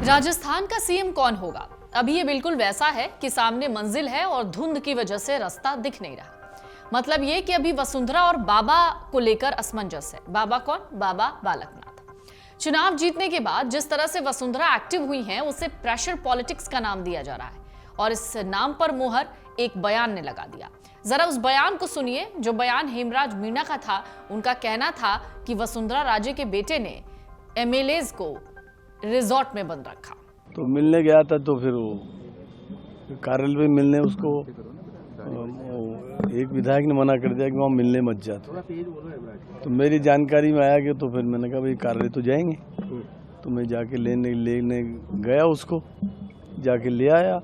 राजस्थान का सीएम कौन होगा? अभी ये बिल्कुल वैसा है कि सामने मंजिल है और धुंध की वजह से रास्ता दिख नहीं रहा। मतलब ये कि अभी वसुंधरा और बाबा को लेकर असमंजस है। बाबा कौन? बाबा बालकनाथ। चुनाव जीतने के बाद जिस तरह से वसुंधरा एक्टिव हुई हैं, उसे प्रेशर पॉलिटिक्स का नाम दिया जा रहा है और इस नाम पर मुहर एक बयान ने लगा दिया। जरा उस बयान को सुनिए, जो बयान हेमराज मीणा का था। उनका कहना था कि वसुंधरा राजे के बेटे ने एमएलएज को रिजॉर्ट में बंद रखा। तो मिलने गया था, तो फिर वो कार्यालय में मिलने उसको एक विधायक ने मना कर दिया कि वहाँ मिलने मत जा। तो मेरी जानकारी में आया कि तो फिर मैंने कहा भाई कार्यालय तो जाएंगे। तो मैं जाके लेने गया, उसको जाके ले आया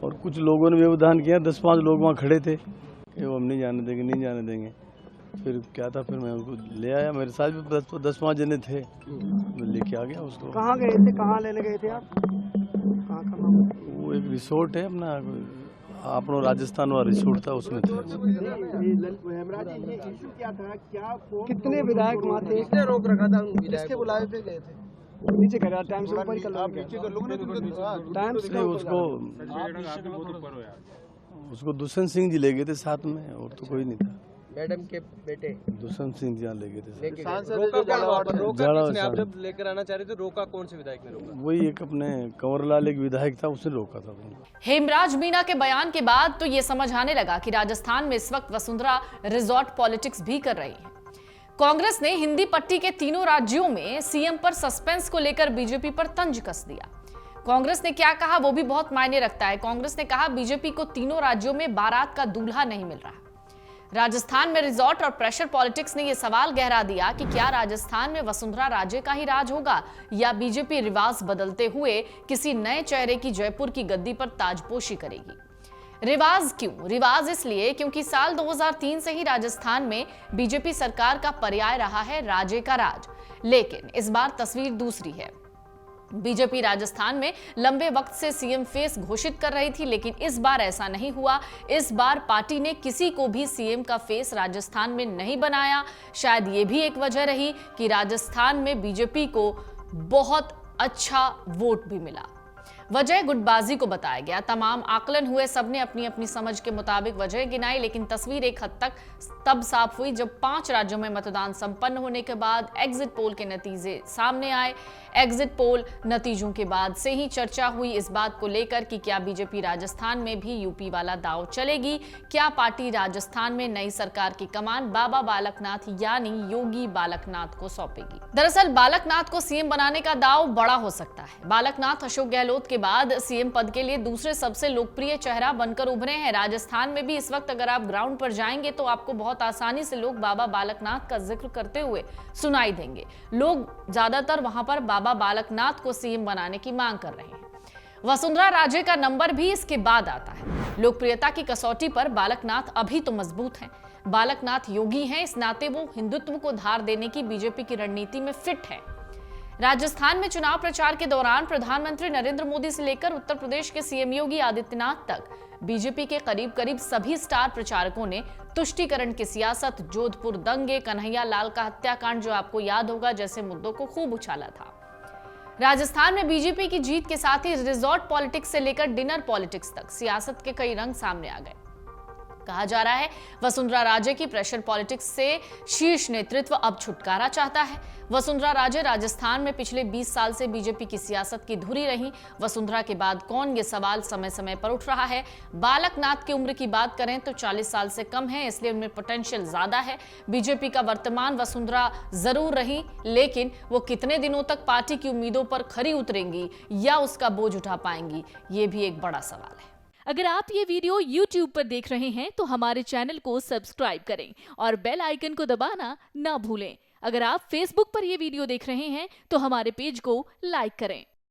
और कुछ लोगों ने व्यवधान किया। 10-5 लोग वहाँ खड़े थे कि वो हम नहीं जाने देंगे, नहीं जाने देंगे। फिर क्या था, फिर मैं उसको ले आया। मेरे साथ भी 10-5 जने थे, मैं लेके आ गया उसको। कहाँ गए थे, कहाँ लेने गए थे आप? कहाँ वो एक रिसोर्ट है अपना, अपना राजस्थान वाला रिसोर्ट था, उसमें थे। कितने विधायक वहाँ थे? किसने रोक रखा था? किसके बुलावे पे गए थे? नीचे करा टाइम से ऊपर ही कर टाइम से उसको दुष्यंत सिंह जी ले गए थे साथ में, और तो कोई नहीं था। मैडम के बेटे दुष्यंत सिंह जी ले गए थे। जब लेकर आना चाह रहे थे, रोका कौन से विधायक ने रोका? वही एक अपने कंवरलाल एक विधायक था, उसने रोका था। हेमराज मीणा के बयान के बाद तो ये समझ आने लगा कि राजस्थान में इस वक्त वसुंधरा रिजॉर्ट पॉलिटिक्स भी कर रही है। कांग्रेस ने हिंदी पट्टी के तीनों राज्यों में सीएम पर सस्पेंस को लेकर बीजेपी पर तंज कस दिया। कांग्रेस ने क्या कहा वो भी बहुत मायने रखता है। कांग्रेस ने कहा बीजेपी को तीनों राज्यों में बारात का दूल्हा नहीं मिल रहा। राजस्थान में रिजॉर्ट और प्रेशर पॉलिटिक्स ने यह सवाल गहरा दिया कि क्या राजस्थान में वसुंधरा राजे का ही राज होगा या बीजेपी रिवाज बदलते हुए किसी नए चेहरे की जयपुर की गद्दी पर ताजपोशी करेगी। रिवाज क्यों? रिवाज इसलिए क्योंकि साल 2003 से ही राजस्थान में बीजेपी सरकार का पर्याय रहा है राजे का राज। लेकिन इस बार तस्वीर दूसरी है। बीजेपी राजस्थान में लंबे वक्त से सीएम फेस घोषित कर रही थी, लेकिन इस बार ऐसा नहीं हुआ। इस बार पार्टी ने किसी को भी सीएम का फेस राजस्थान में नहीं बनाया। शायद ये भी एक वजह रही कि राजस्थान में बीजेपी को बहुत अच्छा वोट भी मिला। वजह गुटबाजी को बताया गया। तमाम आकलन हुए, सबने अपनी अपनी समझ के मुताबिक वजह गिनाई, लेकिन तस्वीर एक हद तक तब साफ हुई जब 5 राज्यों में मतदान संपन्न होने के बाद एग्जिट पोल के नतीजे सामने आए। एग्जिट पोल नतीजों के बाद से ही चर्चा हुई इस बात को लेकर कि क्या बीजेपी राजस्थान में भी यूपी वाला दांव चलेगी। क्या पार्टी राजस्थान में नई सरकार की कमान बाबा बालकनाथ यानी योगी बालकनाथ को सौंपेगी। दरअसल बालकनाथ को सीएम बनाने का दांव बड़ा हो सकता है। बालकनाथ अशोक गहलोत के बाद सीएम पद के लिए दूसरे सबसे लोकप्रिय चेहरा बनकर उभरे हैं। राजस्थान में भी इस वक्त अगर आप ग्राउंड पर जाएंगे तो आपको बहुत आसानी से लोग बाबा बालकनाथ का जिक्र करते हुए सुनाई देंगे। लोग ज्यादातर वहां पर बाबा बालकनाथ को सीएम बनाने की मांग कर रहे हैं। वसुंधरा राजे का नंबर भी इसके बाद आता है। लोकप्रियता की कसौटी पर बालकनाथ अभी तो मजबूत हैं। बालकनाथ योगी हैं, इस नाते वो हिंदुत्व को धार देने की बीजेपी की रणनीति में फिट है। राजस्थान में चुनाव प्रचार के दौरान प्रधानमंत्री नरेंद्र मोदी से लेकर उत्तर प्रदेश के सीएम योगी आदित्यनाथ तक बीजेपी के करीब सभी स्टार प्रचारकों ने तुष्टीकरण की सियासत, जोधपुर दंगे, कन्हैया लाल का हत्याकांड जो आपको याद होगा, जैसे मुद्दों को खूब उछाला था। राजस्थान में बीजेपी की जीत के साथ ही रिजॉर्ट पॉलिटिक्स से लेकर डिनर पॉलिटिक्स तक सियासत के कई रंग सामने आ गए। कहा जा रहा है वसुंधरा राजे की प्रेशर पॉलिटिक्स से शीर्ष नेतृत्व अब छुटकारा चाहता है। वसुंधरा राजे राजस्थान में पिछले 20 साल से बीजेपी की सियासत की धुरी रही। वसुंधरा के बाद कौन, ये सवाल समय समय पर उठ रहा है। बालकनाथ की उम्र की बात करें तो 40 साल से कम है, इसलिए उनमें पोटेंशियल ज्यादा है। बीजेपी का वर्तमान वसुंधरा जरूर रही, लेकिन वो कितने दिनों तक पार्टी की उम्मीदों पर खरी उतरेंगी या उसका बोझ उठा पाएंगी, ये भी एक बड़ा सवाल है। अगर आप ये वीडियो YouTube पर देख रहे हैं तो हमारे चैनल को सब्सक्राइब करें और बेल आइकन को दबाना ना भूलें। अगर आप Facebook पर ये वीडियो देख रहे हैं तो हमारे पेज को लाइक करें।